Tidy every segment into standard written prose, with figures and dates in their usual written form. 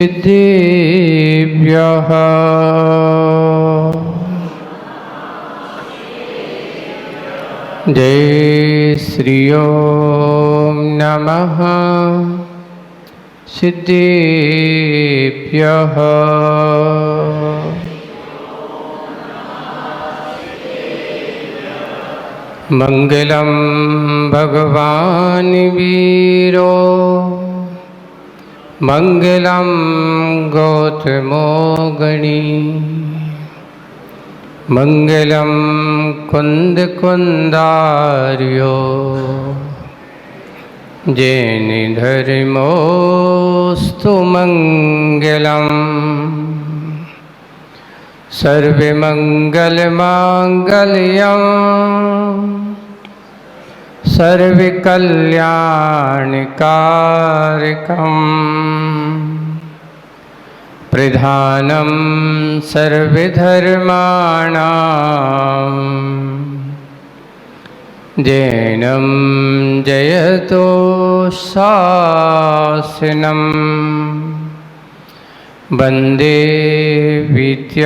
सिद्धेभ्यः जय श्री ओम नमः सिद्धेभ्यः मंगलम भगवान वीरो मंगलम गौतमो गणी मंगलम कुंद कुंदार्यो जैन धर्मोस्तु मंगलम सर्वमंगल मांगल्यम सर्वकल्याणकारकम् प्रधानं सर्वधर्माणां जैनं जयतो शासनम् वन्दे विद्यासागरम्।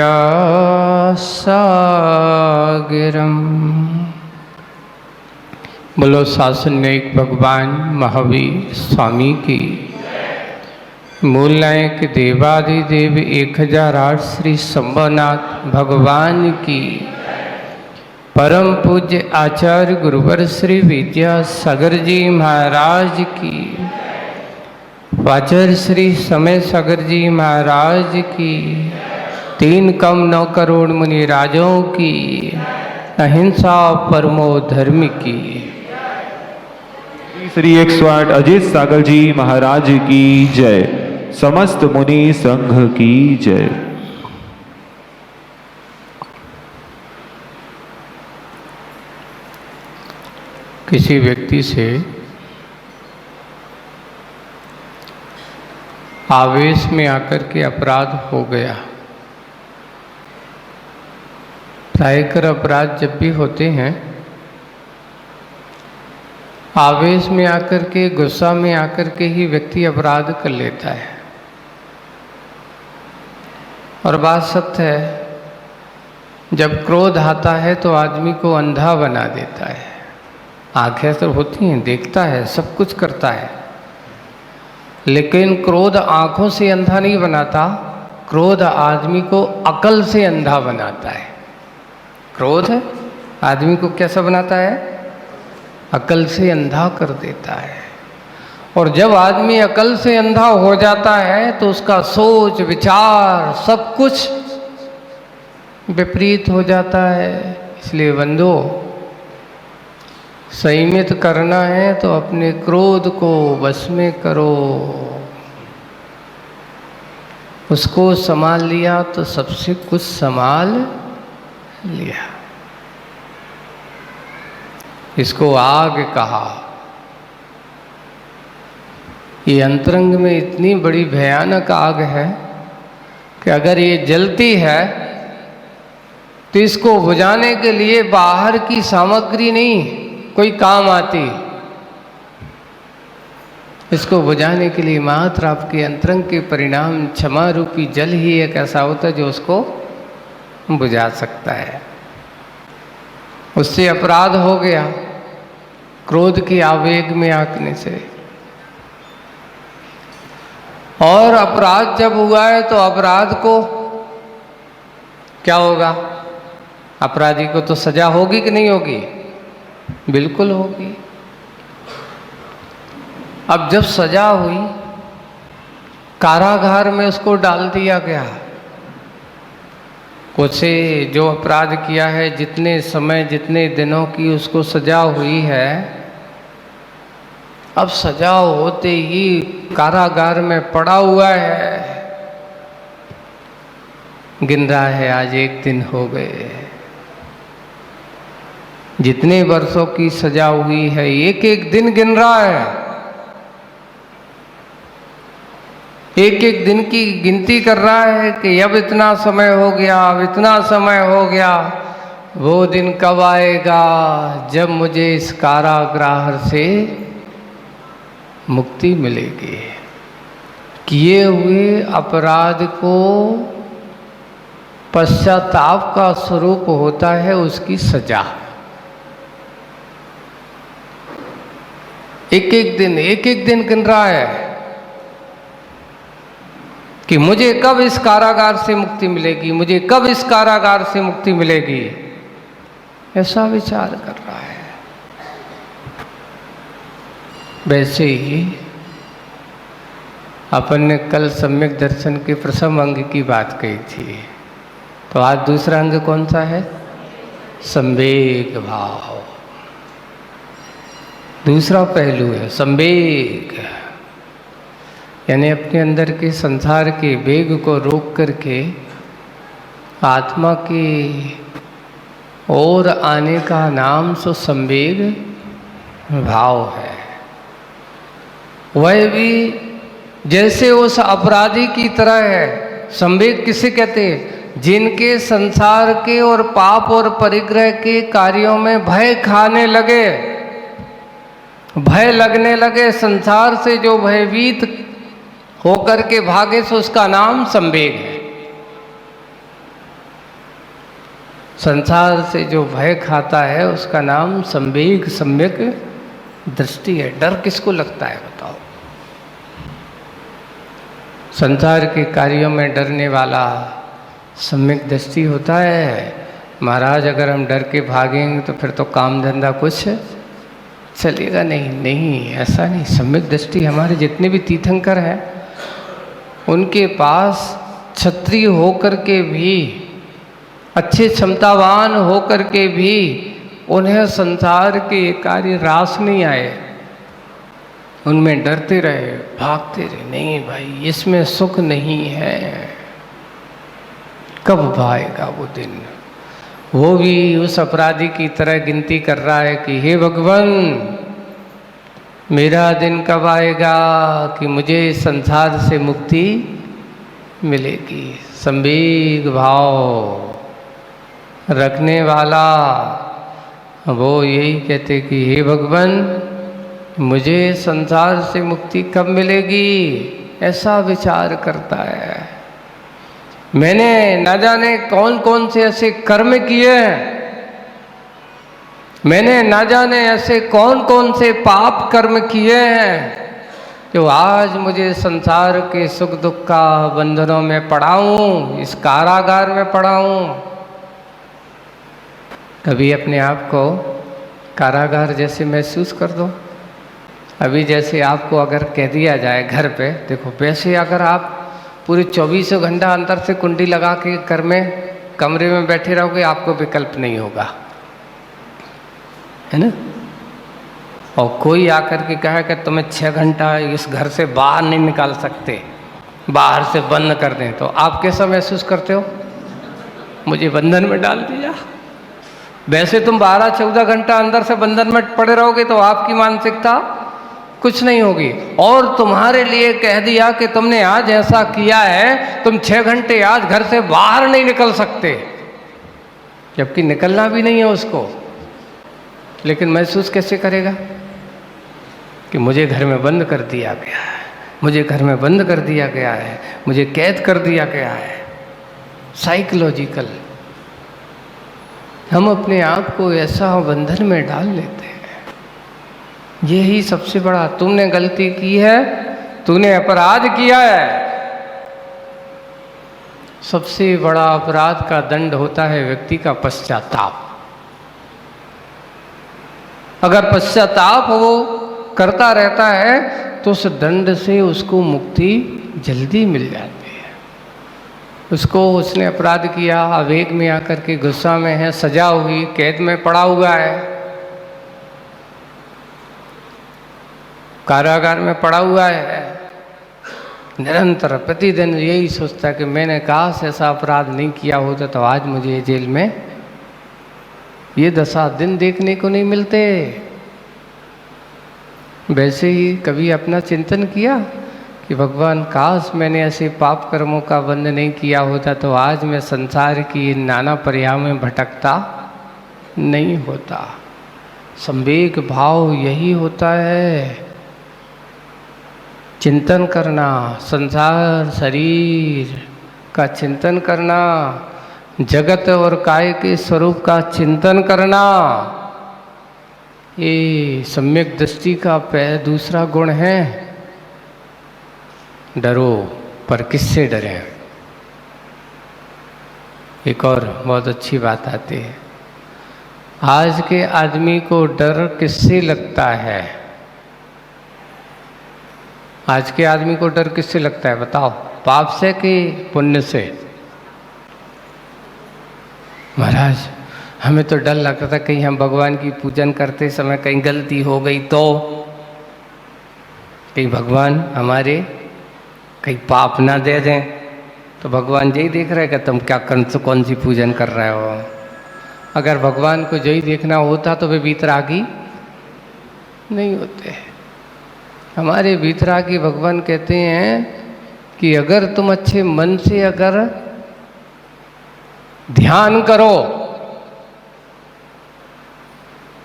बोलो शासनिक भगवान महावीर स्वामी की। मूल नायक देवादिदेव 1008 श्री शंभुनाथ भगवान की। परम पूज्य आचार्य गुरुवर श्री विद्यासागर जी महाराज की। आचार्य श्री समय सागर जी महाराज की। 3 कम 9 करोड़ मुनि राजों की। अहिंसा परमो धर्म की। श्री 108 अजीत सागर जी महाराज की जय। समस्त मुनि संघ की जय। किसी व्यक्ति से आवेश में आकर के अपराध हो गया। प्रायकर अपराध जब भी होते हैं आवेश में आकर के, गुस्सा में आकर के ही व्यक्ति अपराध कर लेता है। और बात सत्य है, जब क्रोध आता है तो आदमी को अंधा बना देता है। आंखें तो होती हैं, देखता है, सब कुछ करता है, लेकिन क्रोध आंखों से अंधा नहीं बनाता। क्रोध आदमी को अकल से अंधा बनाता है। क्रोध आदमी को कैसा बनाता है? अकल से अंधा कर देता है। और जब आदमी अकल से अंधा हो जाता है तो उसका सोच विचार सब कुछ विपरीत हो जाता है। इसलिए बंधो, संयमित करना है तो अपने क्रोध को वश में करो। उसको संभाल लिया तो सबसे कुछ संभाल लिया। इसको आग कहा। ये अंतरंग में इतनी बड़ी भयानक आग है कि अगर ये जलती है तो इसको बुझाने के लिए बाहर की सामग्री नहीं कोई काम आती। इसको बुझाने के लिए मात्र आपके अंतरंग के परिणाम क्षमा रूपी जल ही एक ऐसा होता है जो उसको बुझा सकता है। उससे अपराध हो गया क्रोध के आवेग में आने से। और अपराध जब हुआ है तो अपराध को क्या होगा? अपराधी को तो सजा होगी कि नहीं होगी? बिल्कुल होगी। अब जब सजा हुई, कारागार में उसको डाल दिया गया। उसे जो अपराध किया है, जितने समय जितने दिनों की उसको सजा हुई है, अब सजा होते ही कारागार में पड़ा हुआ है, गिन रहा है आज 1 दिन हो गए। जितने वर्षों की सजा हुई है एक एक दिन गिन रहा है। एक एक दिन की गिनती कर रहा है कि अब इतना समय हो गया, अब इतना समय हो गया। वो दिन कब आएगा जब मुझे इस कारागृह से मुक्ति मिलेगी। किए हुए अपराध को पश्चाताप का स्वरूप होता है उसकी सजा। एक एक दिन गिन रहा है कि मुझे कब इस कारागार से मुक्ति मिलेगी, मुझे कब इस कारागार से मुक्ति मिलेगी, ऐसा विचार कर रहा है। वैसे ही अपन ने कल सम्यक दर्शन के प्रथम अंग की बात कही थी, तो आज दूसरा अंग कौन सा है? संवेग भाव। दूसरा पहलू है संवेग, यानी अपने अंदर के संसार के वेग को रोक करके आत्मा की ओर आने का नाम सो संवेग भाव है। वह भी जैसे उस अपराधी की तरह है। संवेग किसे कहते हैं? जिनके संसार के और पाप और परिग्रह के कार्यों में भय खाने लगे, भय लगने लगे, संसार से जो भयभीत होकर के भागे सो उसका नाम संवेग है। संसार से जो भय खाता है उसका नाम संवेग, सम्यक दृष्टि है। डर किसको लगता है बताओ? संसार के कार्यों में डरने वाला सम्यक दृष्टि होता है। महाराज अगर हम डर के भागेंगे तो फिर तो काम धंधा कुछ चलेगा नहीं। नहीं, ऐसा नहीं। सम्यक दृष्टि हमारे जितने भी तीर्थंकर हैं उनके पास क्षत्रिय होकर के भी, अच्छे क्षमतावान होकर के भी उन्हें संसार के कार्य रास नहीं आए। उनमें डरते रहे, भागते रहे, नहीं भाई इसमें सुख नहीं है, कब आएगा वो दिन। वो भी उस अपराधी की तरह गिनती कर रहा है कि हे भगवान, मेरा दिन कब आएगा कि मुझे इस संसार से मुक्ति मिलेगी। संवेग भाव रखने वाला वो यही कहते कि हे भगवान, मुझे संसार से मुक्ति कब मिलेगी, ऐसा विचार करता है। मैंने न जाने कौन कौन से ऐसे कर्म किए हैं, मैंने न जाने ऐसे कौन कौन से पाप कर्म किए हैं जो आज मुझे संसार के सुख दुख का बंधनों में पड़ा हूँ, इस कारागार में पड़ा हूँ। कभी अपने आप को कारागार जैसे महसूस कर दो। अभी जैसे आपको अगर कह दिया जाए घर पे, देखो वैसे अगर आप पूरे 24 घंटा अंदर से कुंडी लगा के घर में कमरे में बैठे रहोगे, आपको विकल्प नहीं होगा, है ना। और कोई आकर के कहे कि तुम्हें 6 घंटा इस घर से बाहर नहीं निकाल सकते, बाहर से बंद कर दें, तो आप कैसा महसूस करते हो? मुझे बंधन में डाल दिया। वैसे तुम 12-14 घंटा अंदर से बंधन में पड़े रहोगे तो आपकी मानसिकता कुछ नहीं होगी। और तुम्हारे लिए कह दिया कि तुमने आज ऐसा किया है, तुम 6 घंटे आज घर से बाहर नहीं निकल सकते, जबकि निकलना भी नहीं है उसको, लेकिन महसूस कैसे करेगा कि मुझे घर में बंद कर दिया गया है, मुझे घर में बंद कर दिया गया है, मुझे कैद कर दिया गया है। साइकोलॉजिकल हम अपने आप को ऐसा बंधन में डाल लेते हैं। यही सबसे बड़ा, तुमने गलती की है, तूने अपराध किया है, सबसे बड़ा अपराध का दंड होता है व्यक्ति का पश्चाताप। अगर पश्चाताप वो करता रहता है तो उस दंड से उसको मुक्ति जल्दी मिल जाती है। उसको, उसने अपराध किया, आवेग में आकर के गुस्सा में है, सजा हुई, कैद में पड़ा हुआ है, कारागार में पड़ा हुआ है, निरंतर प्रतिदिन यही सोचता है कि मैंने काश ऐसा अपराध नहीं किया होता तो आज मुझे जेल में ये 10 दिन देखने को नहीं मिलते। वैसे ही कभी अपना चिंतन किया कि भगवान काश मैंने ऐसे पाप कर्मों का बंध नहीं किया होता तो आज मैं संसार की नाना पर्यायों में भटकता नहीं होता। संवेग भाव यही होता है। चिंतन करना, संसार शरीर का चिंतन करना, जगत और काय के स्वरूप का चिंतन करना, ये सम्यक दृष्टि का दूसरा गुण है। डरो, पर किससे डरें? एक और बहुत अच्छी बात आती है, आज के आदमी को डर किससे लगता है? आज के आदमी को डर किससे लगता है बताओ? पाप से कि पुण्य से? महाराज हमें तो डर लगता था कहीं हम भगवान की पूजन करते समय कहीं गलती हो गई तो, कहीं भगवान हमारे कहीं पाप ना दे दें। तो भगवान यही देख रहे कि तुम क्या कौन सी पूजन कर रहे हो। अगर भगवान को यही देखना होता तो वे वीतरागी नहीं होते। हमारे वीतरागी भगवान कहते हैं कि अगर तुम अच्छे मन से अगर ध्यान करो,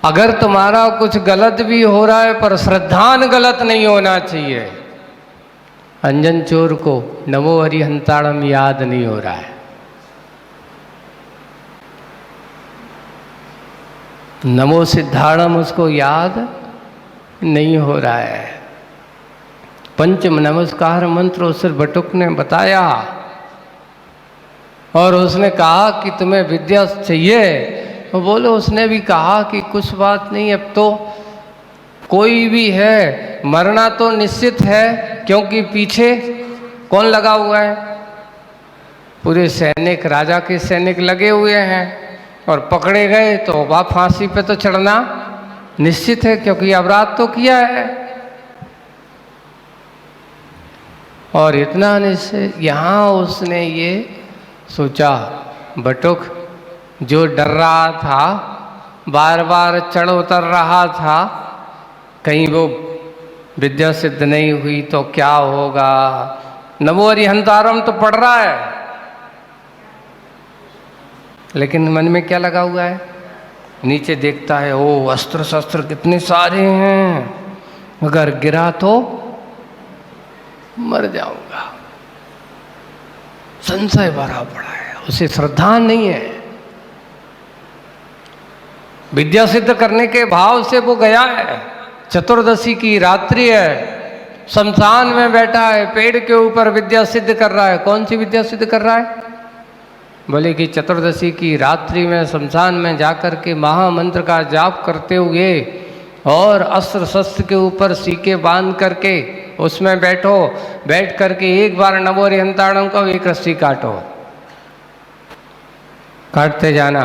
अगर तुम्हारा कुछ गलत भी हो रहा है पर श्रद्धान गलत नहीं होना चाहिए। अंजन चोर को नमो हरिहंताड़म याद नहीं हो रहा है, नमो सिद्धाड़म उसको याद नहीं हो रहा है। पंच नमस्कार मंत्र उस बटुक ने बताया और उसने कहा कि तुम्हें विद्या चाहिए, तो बोलो उसने भी कहा कि कुछ बात नहीं, अब तो कोई भी है मरना तो निश्चित है, क्योंकि पीछे कौन लगा हुआ है? पूरे सैनिक, राजा के सैनिक लगे हुए हैं और पकड़े गए तो वह फांसी पे तो चढ़ना निश्चित है, क्योंकि अपराध तो किया है। और इतना निश्चय, यहाँ उसने ये सोचा, बटुक जो डर रहा था, बार बार चढ़ उतर रहा था, कहीं वो विद्या सिद्ध नहीं हुई तो क्या होगा। नमो हरिहंतारम तो पढ़ रहा है, लेकिन मन में क्या लगा हुआ है? नीचे देखता है, ओ अस्त्र शस्त्र कितने सारे हैं, अगर गिरा तो मर जाऊंगा। संशय भरा पड़ा है, उसे श्रद्धा नहीं है। विद्या सिद्ध करने के भाव से वो गया है, चतुर्दशी की रात्रि है, शमशान में बैठा है, पेड़ के ऊपर विद्या सिद्ध कर रहा है। कौन सी विद्या सिद्ध कर रहा है? बोले कि चतुर्दशी की रात्रि में शमशान में जाकर के महामंत्र का जाप करते हुए और अस्त्र शस्त्र के ऊपर सीके बांध करके उसमें बैठो, बैठ करके एक बार नमो हरिहंताड़म का एक रस्सी काटो, काटते जाना।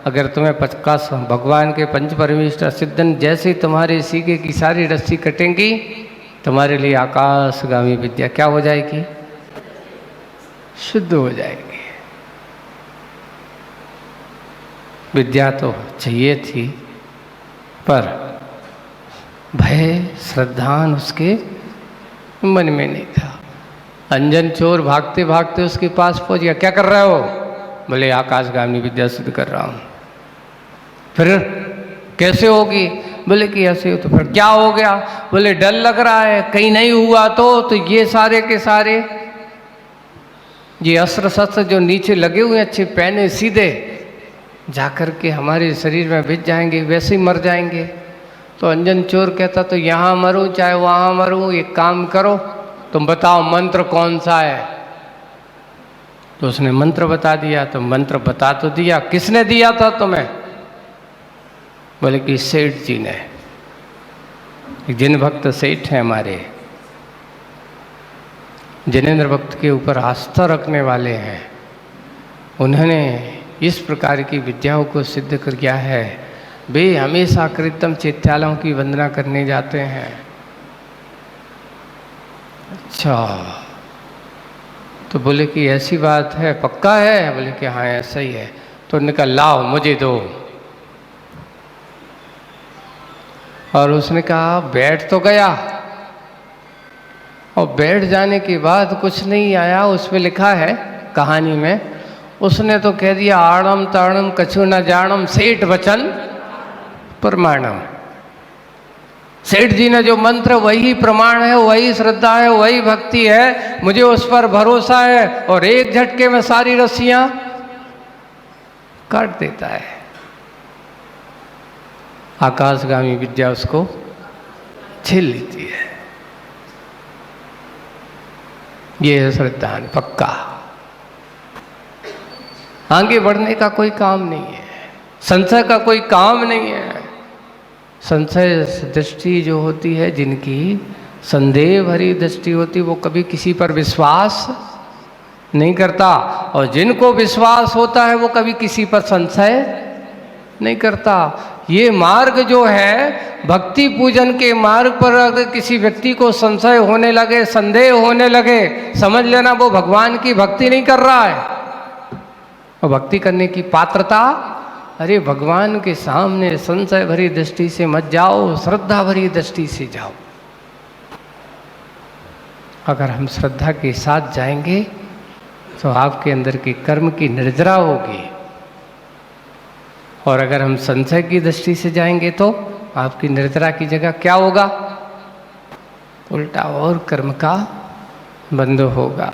अगर तुम्हें पक्का भगवान के पंच परमेश्वर सिद्धन जैसे तुम्हारे सीके की सारी रस्सी कटेंगी, तुम्हारे लिए आकाशगामी विद्या क्या हो जाएगी? शुद्ध हो जाएगी। विद्या तो चाहिए थी, पर भय श्रद्धान उसके मन में नहीं था। अंजन चोर भागते भागते उसके पास पहुंच गया। क्या कर रहे हो? बोले आकाशगामी विद्या सिद्ध कर रहा हूं। फिर कैसे होगी? बोले कि ऐसे हो। तो फिर क्या हो गया? बोले डर लग रहा है कहीं नहीं हुआ तो ये सारे के सारे ये अस्त्र शस्त्र जो नीचे लगे हुए अच्छे पहने सीधे जाकर के हमारे शरीर में भिज जाएंगे, वैसे ही मर जाएंगे। तो अंजन चोर कहता तो यहाँ मरूं चाहे वहाँ मरूं, एक काम करो तुम बताओ मंत्र कौन सा है। तो उसने मंत्र बता दिया। तो मंत्र बता तो दिया, किसने दिया था तुम्हें? बोले कि सेठ जी ने। जिन भक्त सेठ हैं हमारे, जिनेंद्र भक्त के ऊपर आस्था रखने वाले हैं, उन्होंने इस प्रकार की विद्याओं को सिद्ध कर किया है। वे हमेशा कृतम चैत्यालयों की वंदना करने जाते हैं। अच्छा, तो बोले कि ऐसी बात है, पक्का है? बोले कि हाँ ऐसा ही है। तो उन्होंने कहा लाओ मुझे दो। और उसने कहा बैठ तो गया, और बैठ जाने के बाद कुछ नहीं आया। उसमें लिखा है कहानी में, उसने तो कह दिया आड़म ताड़म कछु न जानम सेठ वचन प्रमाणम। सेठ जी ने जो मंत्र, वही प्रमाण है, वही श्रद्धा है, वही भक्ति है, मुझे उस पर भरोसा है, और एक झटके में सारी रस्सियां काट देता है। आकाशगामी विद्या उसको झेल लेती है। ये है श्रद्धा, पक्का। आगे बढ़ने का कोई काम नहीं है, संशय का कोई काम नहीं है। संशय दृष्टि जो होती है, जिनकी संदेह भरी दृष्टि होती, वो कभी किसी पर विश्वास नहीं करता, और जिनको विश्वास होता है वो कभी किसी पर संशय नहीं करता। ये मार्ग जो है, भक्ति पूजन के मार्ग पर अगर किसी व्यक्ति को संशय होने लगे, संदेह होने लगे, समझ लेना वो भगवान की भक्ति नहीं कर रहा है। और भक्ति करने की पात्रता, अरे भगवान के सामने संशय भरी दृष्टि से मत जाओ, श्रद्धा भरी दृष्टि से जाओ। अगर हम श्रद्धा के साथ जाएंगे तो आपके अंदर की कर्म की निर्जरा होगी, और अगर हम संशय की दृष्टि से जाएंगे तो आपकी निर्जरा की जगह क्या होगा? उल्टा और कर्म का बंध होगा।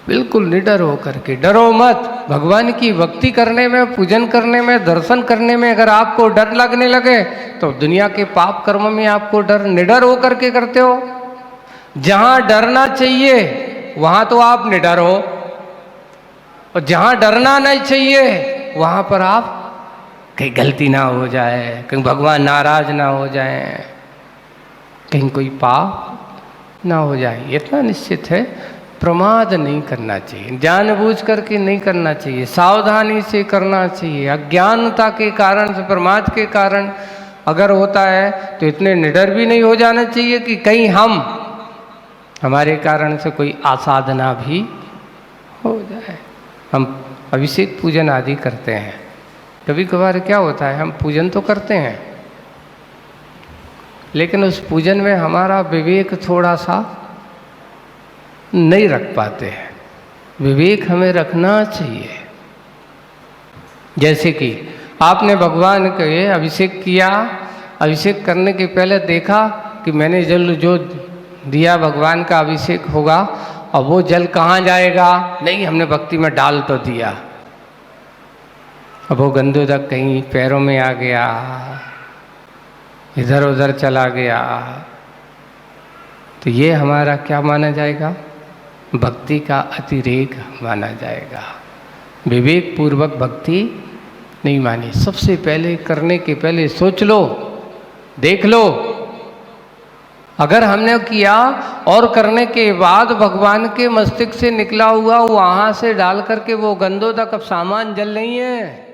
बिल्कुल निडर होकर के, डरो मत। भगवान की भक्ति करने में, पूजन करने में, दर्शन करने में अगर आपको डर लगने लगे तो दुनिया के पाप कर्म में आपको डर, निडर होकर के करते हो। जहां डरना चाहिए वहां तो आप निडर हो, और जहां डरना नहीं चाहिए वहां पर आप कहीं गलती ना हो जाए, कहीं भगवान नाराज ना हो जाए, कहीं कोई पाप ना हो जाए, इतना निश्चित है। प्रमाद नहीं करना चाहिए, जानबूझ करके नहीं करना चाहिए, सावधानी से करना चाहिए। अज्ञानता के कारण से, प्रमाद के कारण अगर होता है तो इतने निडर भी नहीं हो जाना चाहिए कि कहीं हमारे कारण से कोई असाधना भी हो जाए। हम अभिषेक पूजन आदि करते हैं, कभी कभार क्या होता है, हम पूजन तो करते हैं लेकिन उस पूजन में हमारा विवेक थोड़ा सा नहीं रख पाते हैं। विवेक हमें रखना चाहिए। जैसे कि आपने भगवान के अभिषेक किया, अभिषेक करने के पहले देखा कि मैंने जल जो दिया भगवान का अभिषेक होगा, और वो जल कहाँ जाएगा? नहीं, हमने भक्ति में डाल तो दिया, अब वो गंदोदक कहीं पैरों में आ गया, इधर उधर चला गया, तो ये हमारा क्या माना जाएगा? भक्ति का अतिरेक माना जाएगा। विवेक पूर्वक भक्ति नहीं मानी। सबसे पहले करने के पहले सोच लो, देख लो। अगर हमने किया और करने के बाद भगवान के मस्तिष्क से निकला हुआ वहाँ से डाल करके वो गंदोदक अब सामान जल नहीं है,